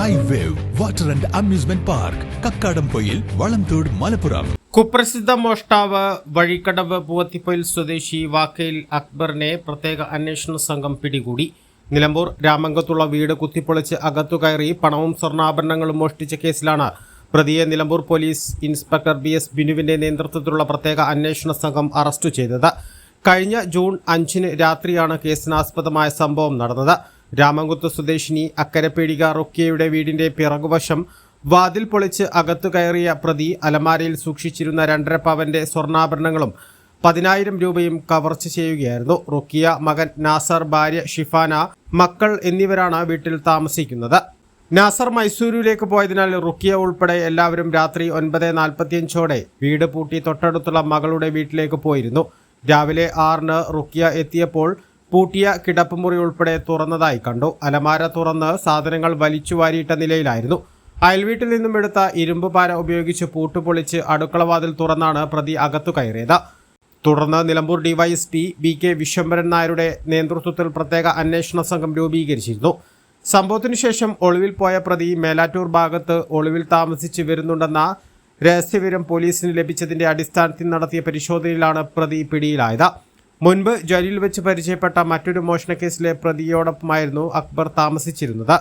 Sky wave water and amusement park Kakkadampoyil Valamthode Malappuram. കുപ്രസിദ്ധ മോഷ്ടാവ് വഴിക്കടവ് പൂവത്തിപ്പൊയിൽ സ്വദേശി വാക്കയിൽ അക്ബറിനെ പ്രത്യേക അന്വേഷണ സംഘം പിടികൂടി. നിലമ്പൂർ രാമങ്കത്തുള്ള വീട് കുത്തിപ്പൊളിച്ച് അകത്തുകയറി പണവും സ്വർണ്ണാഭരണങ്ങളും മോഷ്ടിച്ച കേസിലാണ് പ്രതിയെ നിലമ്പൂർ പോലീസ് ഇൻസ്പെക്ടർ BS ബിനുവിന്റെ നേതൃത്വത്തിലുള്ള പ്രത്യേക അന്വേഷണ സംഘം അറസ്റ്റ് ചെയ്തത്. കഴിഞ്ഞ ജൂൺ 5 രാത്രിയാണ് കേസിനാസ്പദമായ സംഭവം നടന്നത്. രാമങ്കുത്ത് സ്വദേശിനി അക്കരപ്പേടിക റുക്കിയയുടെ വീടിന്റെ പിറകുവശം വാതിൽ പൊളിച്ച് അകത്തു കയറിയ പ്രതി അലമാരയിൽ സൂക്ഷിച്ചിരുന്ന 2.5 പവന്റെ സ്വർണ്ണാഭരണങ്ങളും 10,000 രൂപയും കവർച്ച ചെയ്യുകയായിരുന്നു. റുക്കിയ, മകൻ നാസർ, ഭാര്യ ഷിഫാന, മക്കൾ എന്നിവരാണ് വീട്ടിൽ താമസിക്കുന്നത്. നാസർ മൈസൂരിലേക്ക് പോയതിനാൽ റുക്കിയ ഉൾപ്പെടെ എല്ലാവരും രാത്രി 9:45 വീട് പൂട്ടി തൊട്ടടുത്തുള്ള മകളുടെ വീട്ടിലേക്ക് പോയിരുന്നു. രാവിലെ 6 റുക്കിയ എത്തിയപ്പോൾ പൂട്ടിയ കിടപ്പുമുറി ഉൾപ്പെടെ തുറന്നതായി കണ്ടു. അലമാര തുറന്ന് സാധനങ്ങൾ വലിച്ചു വാരിയിട്ട നിലയിലായിരുന്നു. അയൽവീട്ടിൽ നിന്നും എടുത്ത ഇരുമ്പ് പാര ഉപയോഗിച്ച് പൂട്ടുപൊളിച്ച് അടുക്കളവാതിൽ തുറന്നാണ് പ്രതി അകത്തു കയറിയത്. തുടർന്ന് നിലമ്പൂർ DYSP BK വിശ്വംഭരൻ നായരുടെ നേതൃത്വത്തിൽ പ്രത്യേക അന്വേഷണ സംഘം രൂപീകരിച്ചിരുന്നു. സംഭവത്തിനു ശേഷം ഒളിവിൽ പോയ പ്രതി മേലാറ്റൂർ ഭാഗത്ത് ഒളിവിൽ താമസിച്ച് വരുന്നുണ്ടെന്ന രഹസ്യവിവരം പോലീസിന് ലഭിച്ചതിന്റെ അടിസ്ഥാനത്തിൽ നടത്തിയ പരിശോധനയിലാണ് പ്രതി പിടിയിലായത്. മുൻപ് ജയിലിൽ വെച്ച് പരിചയപ്പെട്ട മറ്റൊരു മോഷണക്കേസിലെ പ്രതിയോടൊപ്പമായിരുന്നു അക്ബർ താമസിച്ചിരുന്നത്.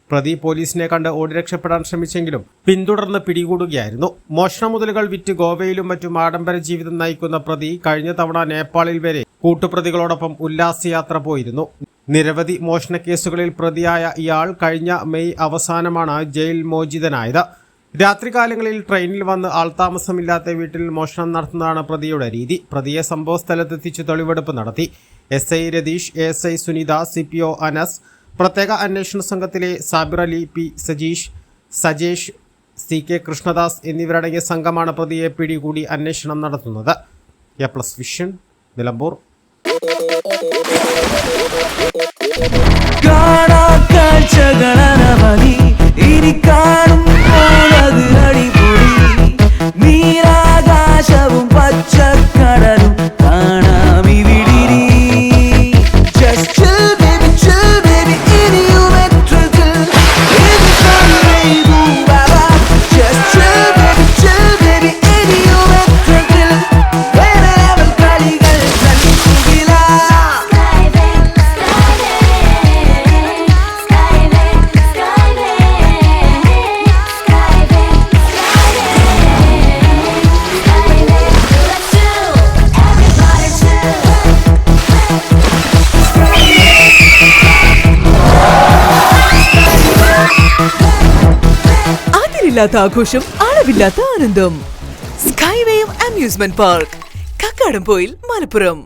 പ്രതി പോലീസിനെ കണ്ട് ഓടി രക്ഷപ്പെടാൻ ശ്രമിച്ചെങ്കിലും പിന്തുടർന്ന് പിടികൂടുകയായിരുന്നു. മോഷണ മുതലുകൾ വിറ്റ് ഗോവയിലും മറ്റും ആഡംബര ജീവിതം നയിക്കുന്ന പ്രതി കഴിഞ്ഞ തവണ നേപ്പാളിൽ വരെ കൂട്ടുപ്രതികളോടൊപ്പം ഉല്ലാസയാത്ര പോയിരുന്നു. നിരവധി മോഷണക്കേസുകളിൽ പ്രതിയായ ഇയാൾ കഴിഞ്ഞ മെയ് അവസാനമാണ് ജയിൽ മോചിതനായത്. രാത്രികാലങ്ങളിൽ ട്രെയിനിൽ വന്ന് ആൾതാമസമില്ലാത്ത വീട്ടിൽ മോഷണം നടത്തുന്നതാണ് പ്രതിയുടെ രീതി. പ്രതിയെ സംഭവസ്ഥലത്തെത്തിച്ച് തെളിവെടുപ്പ് നടത്തി. SI Ratheesh, ASI Sunitha, CPO Anas, പ്രത്യേക അന്വേഷണ സംഘത്തിലെ സാബിർ അലി, P സജീഷ്, സജേഷ്, CK കൃഷ്ണദാസ് എന്നിവരടങ്ങിയ സംഘമാണ് പ്രതിയെ പിടികൂടി അന്വേഷണം നടത്തുന്നത്. A+ vision, Nilambur. നീരാകാശവും പച്ചക്കടലും കാണാമിവിടിരി. Just chill baby, chill baby, ഇനിയുമെത്രത്തിൽ ഇത് കണ്ണീരു Baba. Just chill baby, chill baby, ഇനിയുമെത്രത്തിൽ വേറെ ലെവൽ കളികൾ കളിക്കുകയില്ല. അതിരില്ലാത്ത ആഘോഷം, അളവില്ലാത്ത ആനന്ദം. Skywave amusement park, Kakkadampoyil, Malappuram.